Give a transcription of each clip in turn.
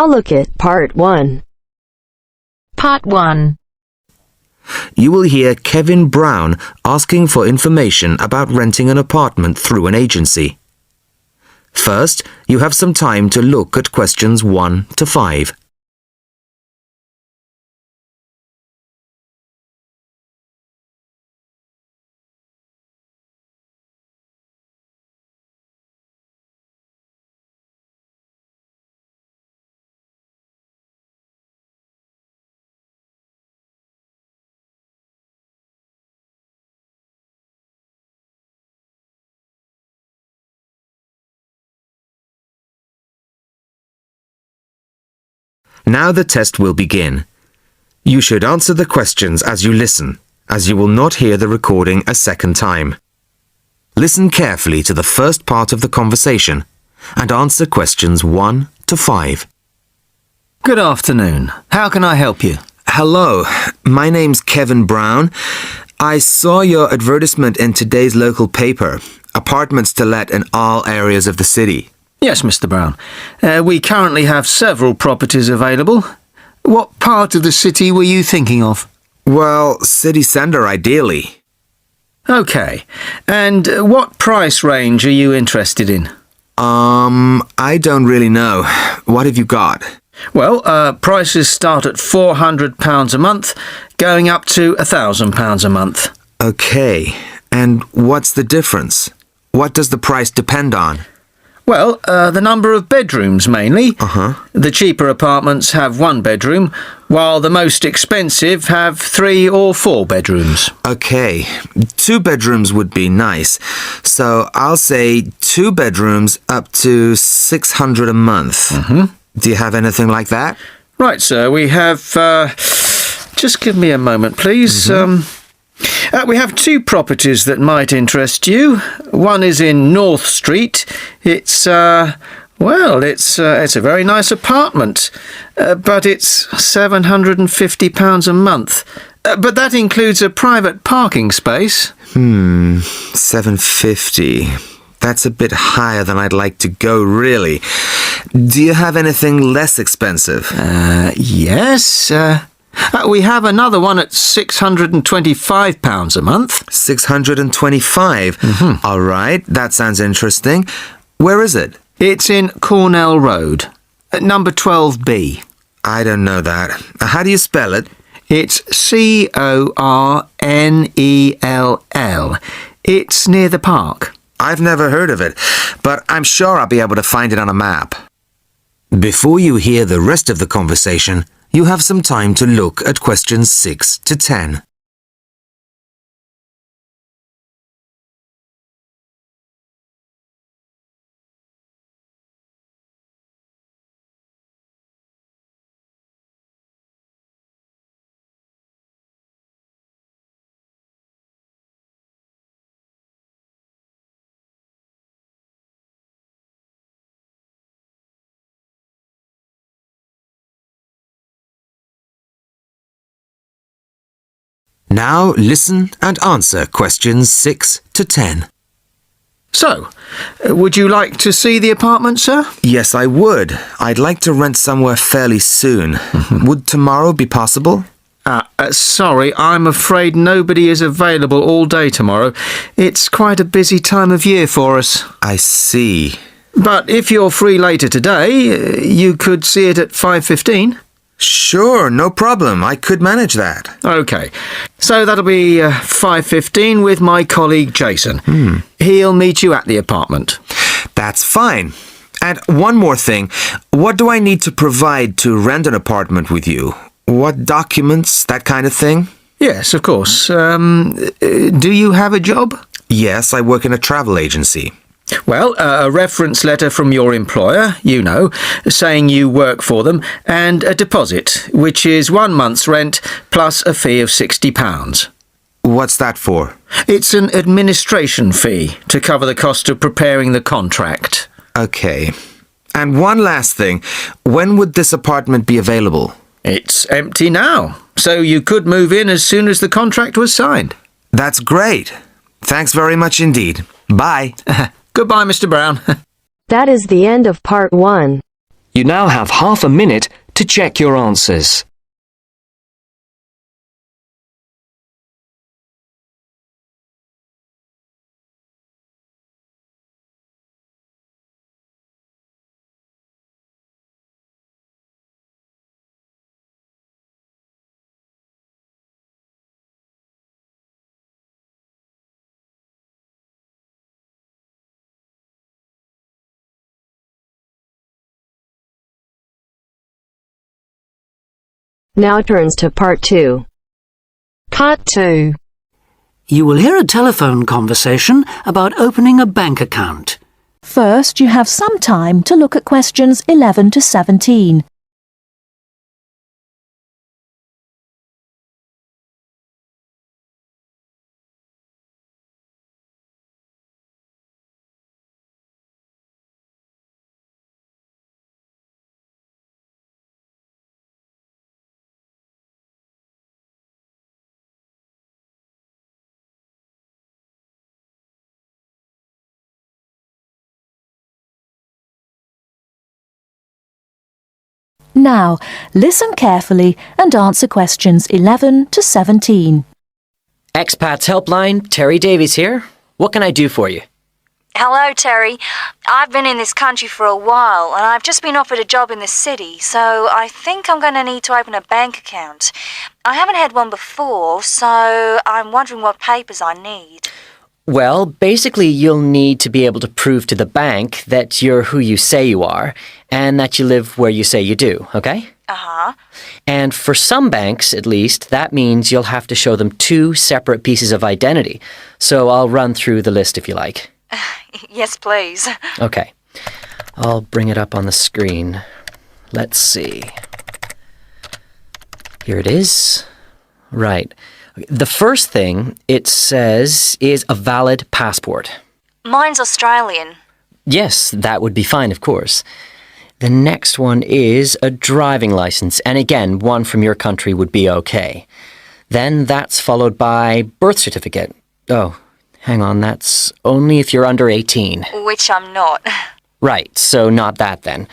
look at Part 1. Part 1. You will hear Kevin Brown asking for information about renting an apartment through an agency. First, you have some time to look at questions 1 to 5. Now the test will begin. You should answer the questions as you listen, as you will not hear the recording a second time. Listen carefully to the first part of the conversation and answer questions 1 to 5. Good afternoon. How can I help you? Hello, my name's Kevin Brown. I saw your advertisement in today's local paper, apartments to let in all areas of the city. Yes, Mr. Brown. We currently have several properties available. What part of the city were you thinking of? Well, city centre ideally. Okay. And what price range are you interested in? I don't really know. What have you got? Well, prices start at £400 a month, going up to £1,000 a month. Okay. And what's the difference? What does the price depend on? Well, the number of bedrooms mainly. Uh-huh. The cheaper apartments have 1 bedroom, while the most expensive have 3 or 4 bedrooms. Okay, 2 bedrooms would be nice. So I'll say 2 bedrooms up to $600 a month. Mm-hmm. Do you have anything like that? Right, sir. We have... just give me a moment, please. We have 2 properties that might interest you. One is in North Street. It's a very nice apartment, but it's £750 a month. But that includes a private parking space. $750. That's a bit higher than I'd like to go, really. Do you have anything less expensive? Yes. We have another one at £625 a month. $625? All right, that sounds interesting. Where is it? It's in Cornell Road, at number 12B. I don't know that. How do you spell it? It's Cornell. It's near the park. I've never heard of it, but I'm sure I'll be able to find it on a map. Before you hear the rest of the conversation, you have some time to look at questions 6 to 10. Now listen and answer questions 6 to 10. So, would you like to see the apartment, sir? Yes, I would. I'd like to rent somewhere fairly soon. Would tomorrow be possible? Sorry, I'm afraid nobody is available all day tomorrow. It's quite a busy time of year for us. I see. But if you're free later today, you could see it at 5:15. Sure, no problem. I could manage that. OK. So that'll be 5:15 with my colleague Jason. He'll meet you at the apartment. That's fine. And one more thing. What do I need to provide to rent an apartment with you? What documents, that kind of thing? Yes, of course. Do you have a job? Yes, I work in a travel agency. Well, a reference letter from your employer, saying you work for them, and a deposit, which is 1 month's rent plus a fee of £60. What's that for? It's an administration fee to cover the cost of preparing the contract. Okay. And one last thing. When would this apartment be available? It's empty now, so you could move in as soon as the contract was signed. That's great. Thanks very much indeed. Bye. Goodbye, Mr. Brown. That is the end of Part 1. You now have half a minute to check your answers. Now turns to Part 2. Part 2. You will hear a telephone conversation about opening a bank account. First, you have some time to look at questions 11 to 17. Now, listen carefully and answer questions 11 to 17. Expats Helpline, Terry Davies here. What can I do for you? Hello, Terry. I've been in this country for a while and I've just been offered a job in the city, so I think I'm going to need to open a bank account. I haven't had one before, so I'm wondering what papers I need. Well, basically you'll need to be able to prove to the bank that you're who you say you are and that you live where you say you do, okay? Uh-huh. And for some banks, at least, that means you'll have to show them 2 separate pieces of identity. So I'll run through the list if you like. Yes, please. Okay. I'll bring it up on the screen. Let's see. Here it is. Right. The first thing it says is a valid passport. Mine's Australian. Yes, that would be fine, of course. The next one is a driving license, and again, one from your country would be okay. Then that's followed by birth certificate. Oh, hang on, that's only if you're under 18. Which I'm not. Right, so not that then.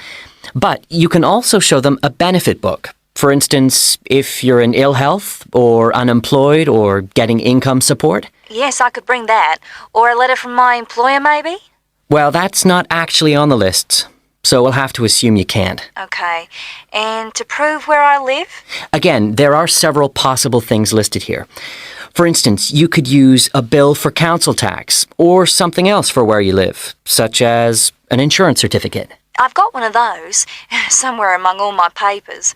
But you can also show them a benefit book. For instance, if you're in ill health or unemployed or getting income support. Yes, I could bring that. Or a letter from my employer, maybe? Well, that's not actually on the list, so we'll have to assume you can't. Okay. And to prove where I live? Again, there are several possible things listed here. For instance, you could use a bill for council tax or something else for where you live, such as an insurance certificate. I've got one of those, somewhere among all my papers.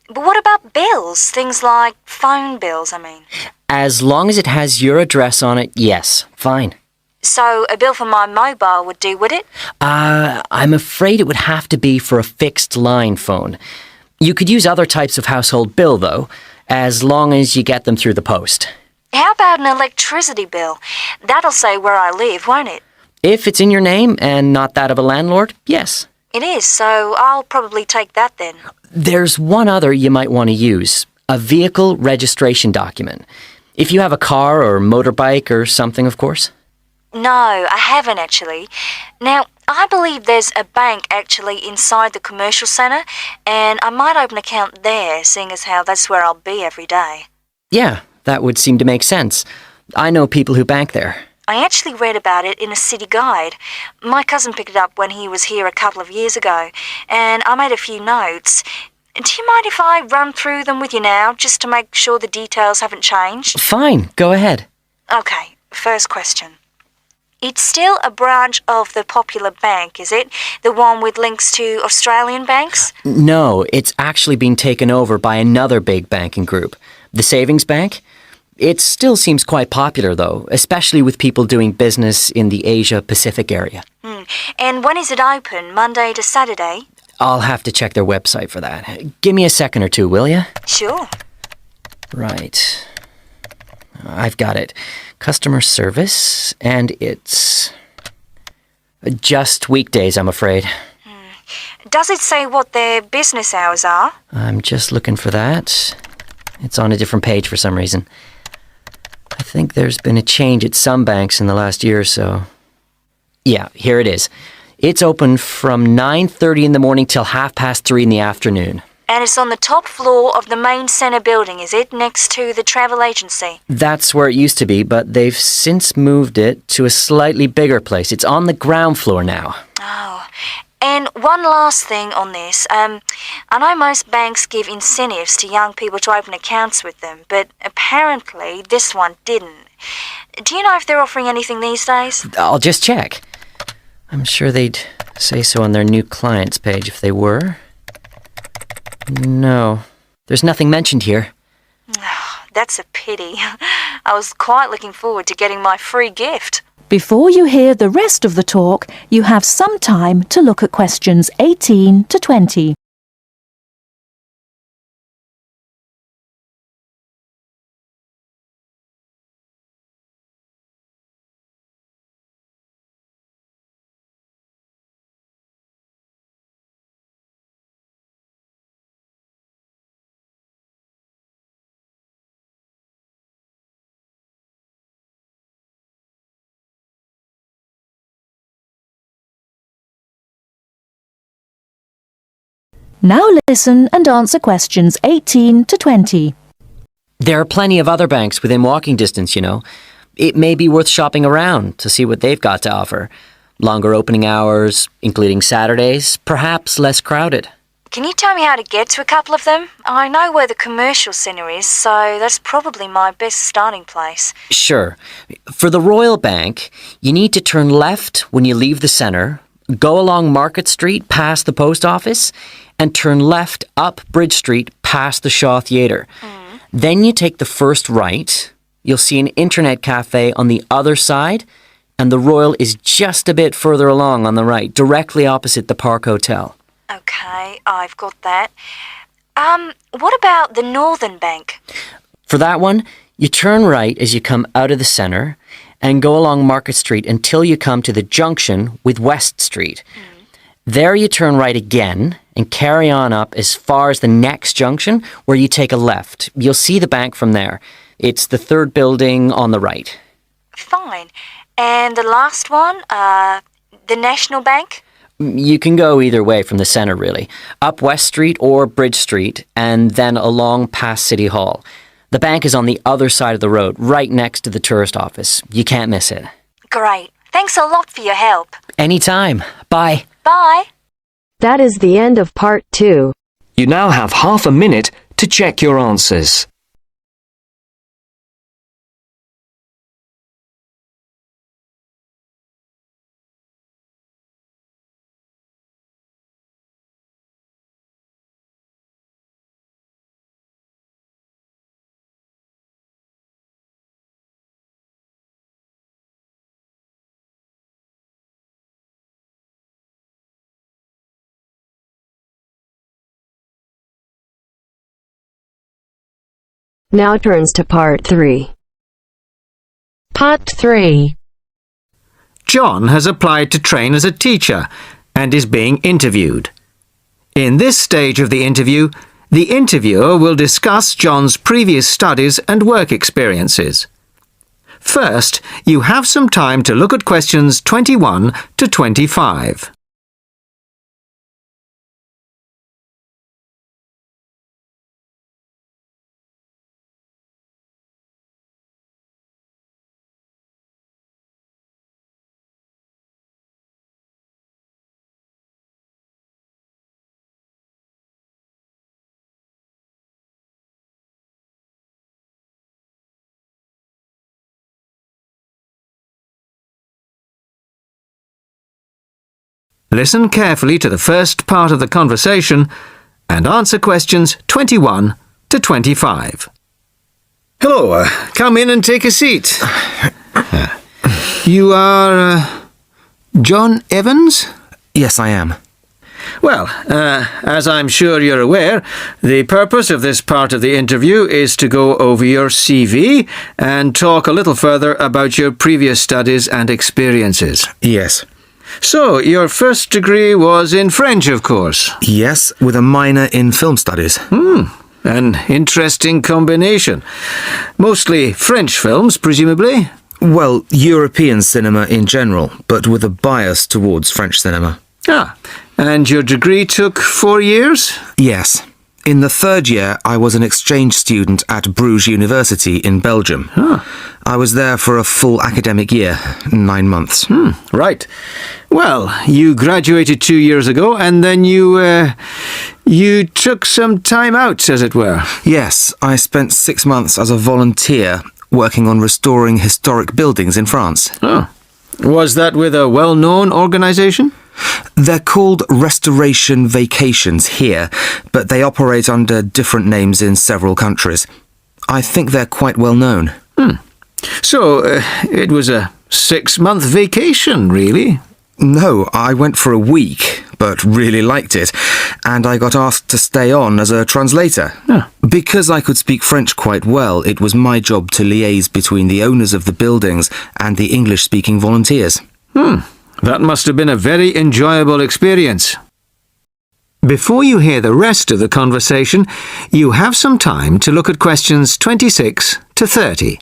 But what about bills? Things like phone bills, I mean. As long as it has your address on it, yes, fine. So a bill for my mobile would do, would it? I'm afraid it would have to be for a fixed line phone. You could use other types of household bill, though, as long as you get them through the post. How about an electricity bill? That'll say where I live, won't it? If it's in your name and not that of a landlord, yes. It is, so I'll probably take that then. There's one other you might want to use, a vehicle registration document. If you have a car or motorbike or something, of course. No, I haven't actually. Now, I believe there's a bank actually inside the commercial centre, and I might open an account there, seeing as how that's where I'll be every day. Yeah, that would seem to make sense. I know people who bank there. I actually read about it in a city guide. My cousin picked it up when he was here a couple of years ago, and I made a few notes. Do you mind if I run through them with you now, just to make sure the details haven't changed? Fine, go ahead. Okay, first question. It's still a branch of the Popular Bank, is it? The one with links to Australian banks? No, it's actually been taken over by another big banking group, the Savings Bank. It still seems quite popular, though, especially with people doing business in the Asia-Pacific area. And when is it open, Monday to Saturday? I'll have to check their website for that. Give me a second or two, will you? Sure. Right. I've got it. Customer service, and it's just weekdays, I'm afraid. Does it say what their business hours are? I'm just looking for that. It's on a different page for some reason. I think there's been a change at some banks in the last year or so. Yeah, here it is. It's open from 9:30 in the morning till 3:30 in the afternoon. And it's on the top floor of the main centre building, is it? Next to the travel agency? That's where it used to be, but they've since moved it to a slightly bigger place. It's on the ground floor now. Oh. And one last thing on this. I know most banks give incentives to young people to open accounts with them, but apparently this one didn't. Do you know if they're offering anything these days? I'll just check. I'm sure they'd say so on their new clients page if they were. No, there's nothing mentioned here. That's a pity. I was quite looking forward to getting my free gift. Before you hear the rest of the talk, you have some time to look at questions 18 to 20. Now listen and answer questions 18 to 20. There are plenty of other banks within walking distance, you know. It may be worth shopping around to see what they've got to offer. Longer opening hours, including Saturdays, perhaps less crowded. Can you tell me how to get to a couple of them? I know where the commercial centre is, so that's probably my best starting place. Sure. For the Royal Bank, you need to turn left when you leave the centre, go along Market Street past the post office, and turn left up Bridge Street past the Shaw Theatre. Then you take the first right. You'll see an internet cafe on the other side, and the Royal is just a bit further along on the right, directly opposite the Park Hotel. Okay, I've got that. What about the Northern Bank? For that one, you turn right as you come out of the centre and go along Market Street until you come to the junction with West Street. There you turn right again and carry on up as far as the next junction where you take a left. You'll see the bank from there. It's the third building on the right. Fine. And the last one, the National Bank? You can go either way from the centre, really. Up West Street or Bridge Street and then along past City Hall. The bank is on the other side of the road, right next to the tourist office. You can't miss it. Great. Thanks a lot for your help. Anytime. Bye. Bye. That is the end of part 2. You now have half a minute to check your answers. Now turns to part 3. Part 3. John has applied to train as a teacher and is being interviewed. In this stage of the interview, the interviewer will discuss John's previous studies and work experiences. First, you have some time to look at questions 21 to 25. Listen carefully to the first part of the conversation and answer questions 21 to 25. Hello, come in and take a seat. You are John Evans? Yes, I am. Well, as I'm sure you're aware, the purpose of this part of the interview is to go over your CV and talk a little further about your previous studies and experiences. Yes. So, your first degree was in French, of course. Yes, with a minor in film studies. An interesting combination. Mostly French films, presumably? Well, European cinema in general, but with a bias towards French cinema. Ah, and your degree took 4 years? Yes. In the third year, I was an exchange student at Bruges University in Belgium. I was there for a full academic year, 9 months. Right. Well, you graduated 2 years ago, and then you took some time out, as it were. Yes, I spent 6 months as a volunteer working on restoring historic buildings in France. Oh. Was that with a well-known organisation? They're called restoration vacations here, but they operate under different names in several countries. I think they're quite well known. So, it was a 6-month vacation, really? No, I went for a week, but really liked it, and I got asked to stay on as a translator. Because I could speak French quite well, it was my job to liaise between the owners of the buildings and the English-speaking volunteers. That must have been a very enjoyable experience. Before you hear the rest of the conversation, you have some time to look at questions 26 to 30.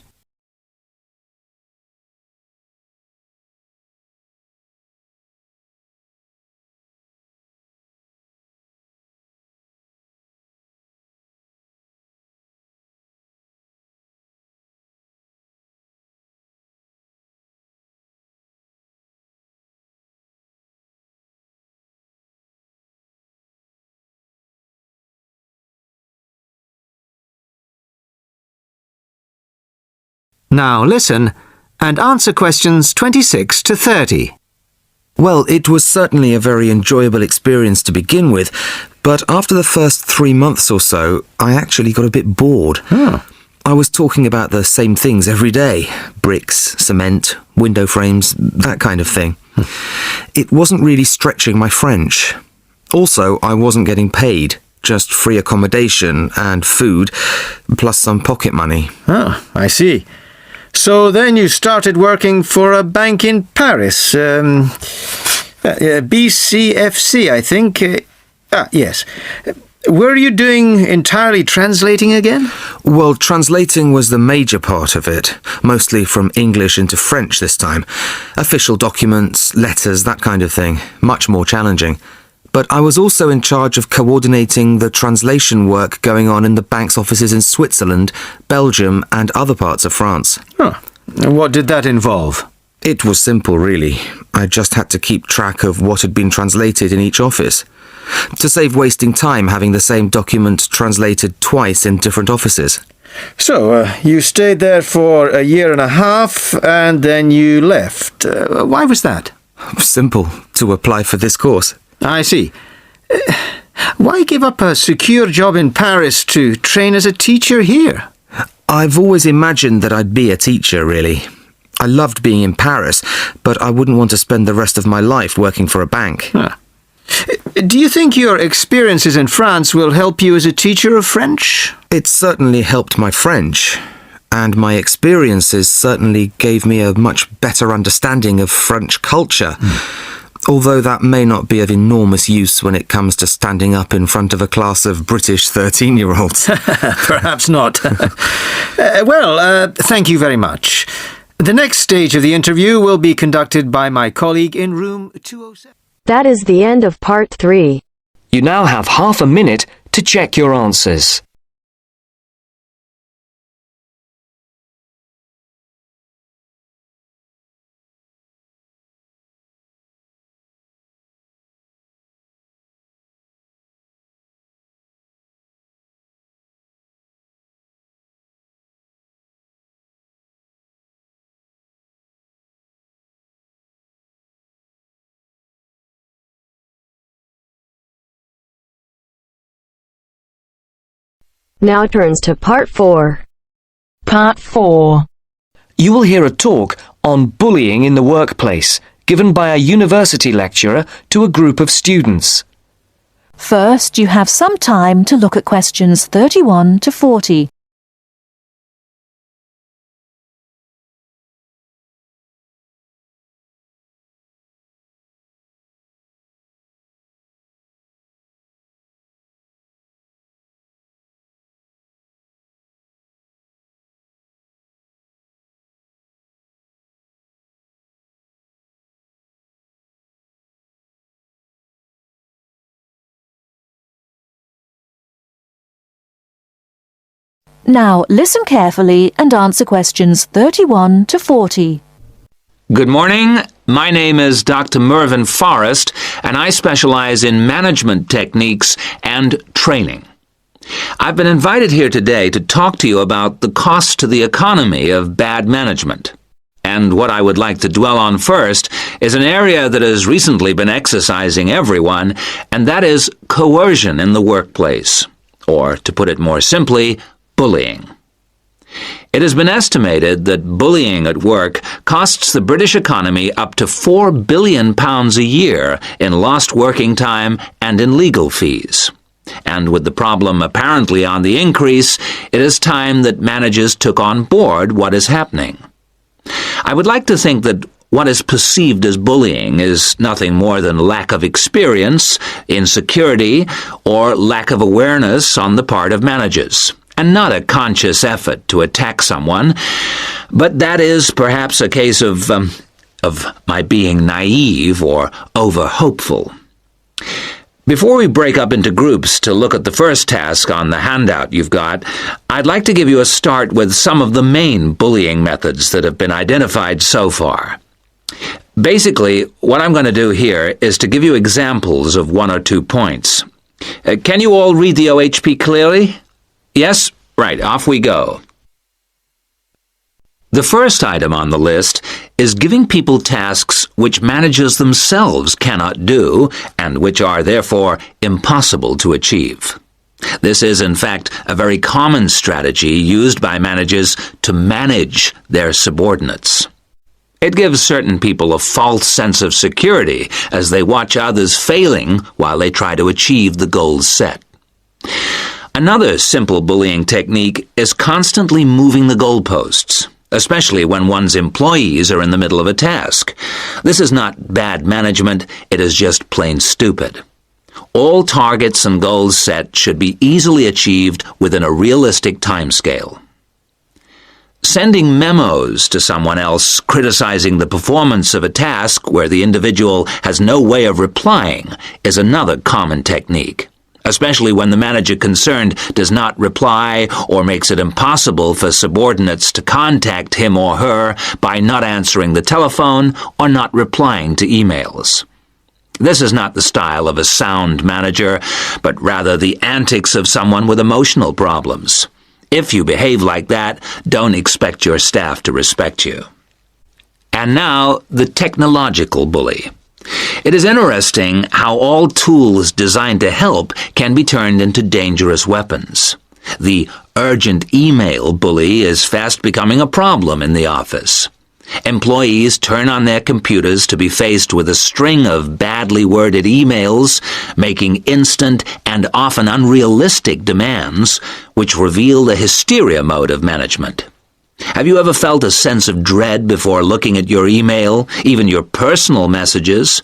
Now listen and answer questions 26 to 30. Well, it was certainly a very enjoyable experience to begin with, but after the first 3 months or so, I actually got a bit bored. I was talking about the same things every day. Bricks, cement, window frames, that kind of thing. It wasn't really stretching my French. Also, I wasn't getting paid. Just free accommodation and food, plus some pocket money. Oh, I see. So then you started working for a bank in Paris, BCFC, I think. Yes. Were you doing entirely translating again? Well, translating was the major part of it, mostly from English into French this time. Official documents, letters, that kind of thing. Much more challenging. But I was also in charge of coordinating the translation work going on in the bank's offices in Switzerland, Belgium, and other parts of France. What did that involve? It was simple, really. I just had to keep track of what had been translated in each office, to save wasting time having the same document translated twice in different offices. So, you stayed there for a year and a half, and then you left. Why was that? Simple, to apply for this course. I see. Why give up a secure job in Paris to train as a teacher here? I've always imagined that I'd be a teacher, really. I loved being in Paris, but I wouldn't want to spend the rest of my life working for a bank. Do you think your experiences in France will help you as a teacher of French? It certainly helped my French, and my experiences certainly gave me a much better understanding of French culture. Although that may not be of enormous use when it comes to standing up in front of a class of British 13-year-olds. Perhaps not. Thank you very much. The next stage of the interview will be conducted by my colleague in room 207. That is the end of part 3. You now have half a minute to check your answers. Now turns to part 4. Part 4. You will hear a talk on bullying in the workplace, given by a university lecturer to a group of students. First, you have some time to look at questions 31 to 40. Now listen carefully and answer questions 31 to 40. Good morning. My name is Dr. Mervyn Forrest, and I specialize in management techniques and training. I've been invited here today to talk to you about the cost to the economy of bad management. And what I would like to dwell on first is an area that has recently been exercising everyone, and that is coercion in the workplace, or, to put it more simply, bullying. It has been estimated that bullying at work costs the British economy up to £4 billion a year in lost working time and in legal fees. And with the problem apparently on the increase, it is time that managers took on board what is happening. I would like to think that what is perceived as bullying is nothing more than lack of experience, insecurity, or lack of awareness on the part of managers, and not a conscious effort to attack someone. But that is perhaps a case of my being naive or over-hopeful. Before we break up into groups to look at the first task on the handout you've got, I'd like to give you a start with some of the main bullying methods that have been identified so far. Basically, what I'm going to do here is to give you examples of 1 or 2 points. Can you all read the OHP clearly? Yes? Right, off we go. The first item on the list is giving people tasks which managers themselves cannot do and which are therefore impossible to achieve. This is, in fact, a very common strategy used by managers to manage their subordinates. It gives certain people a false sense of security as they watch others failing while they try to achieve the goals set. Another simple bullying technique is constantly moving the goalposts, especially when one's employees are in the middle of a task. This is not bad management, it is just plain stupid. All targets and goals set should be easily achieved within a realistic timescale. Sending memos to someone else criticizing the performance of a task where the individual has no way of replying is another common technique, especially when the manager concerned does not reply or makes it impossible for subordinates to contact him or her by not answering the telephone or not replying to emails. This is not the style of a sound manager, but rather the antics of someone with emotional problems. If you behave like that, don't expect your staff to respect you. And now, the technological bully. It is interesting how all tools designed to help can be turned into dangerous weapons. The urgent email bully is fast becoming a problem in the office. Employees turn on their computers to be faced with a string of badly worded emails, making instant and often unrealistic demands, which reveal the hysteria mode of management. Have you ever felt a sense of dread before looking at your email, even your personal messages?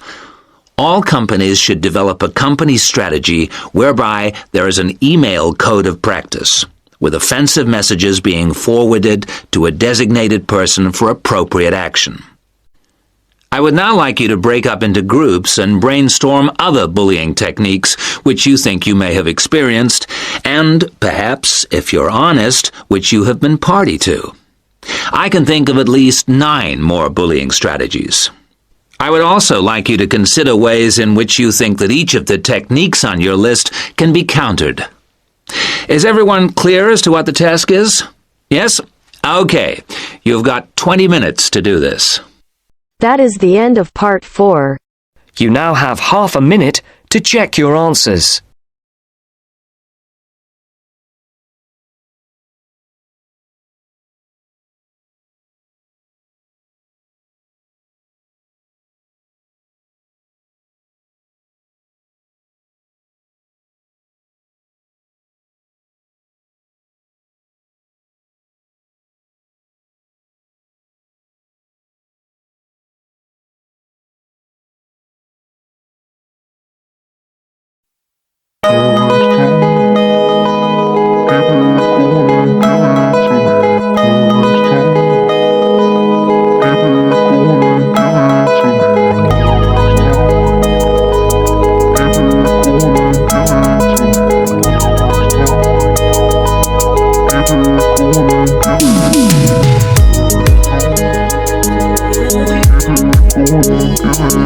All companies should develop a company strategy whereby there is an email code of practice, with offensive messages being forwarded to a designated person for appropriate action. I would now like you to break up into groups and brainstorm other bullying techniques which you think you may have experienced, and perhaps, if you're honest, which you have been party to. I can think of at least 9 more bullying strategies. I would also like you to consider ways in which you think that each of the techniques on your list can be countered. Is everyone clear as to what the task is? Yes? Okay. You've got 20 minutes to do this. That is the end of part 4. You now have half a minute to check your answers. Give it to me.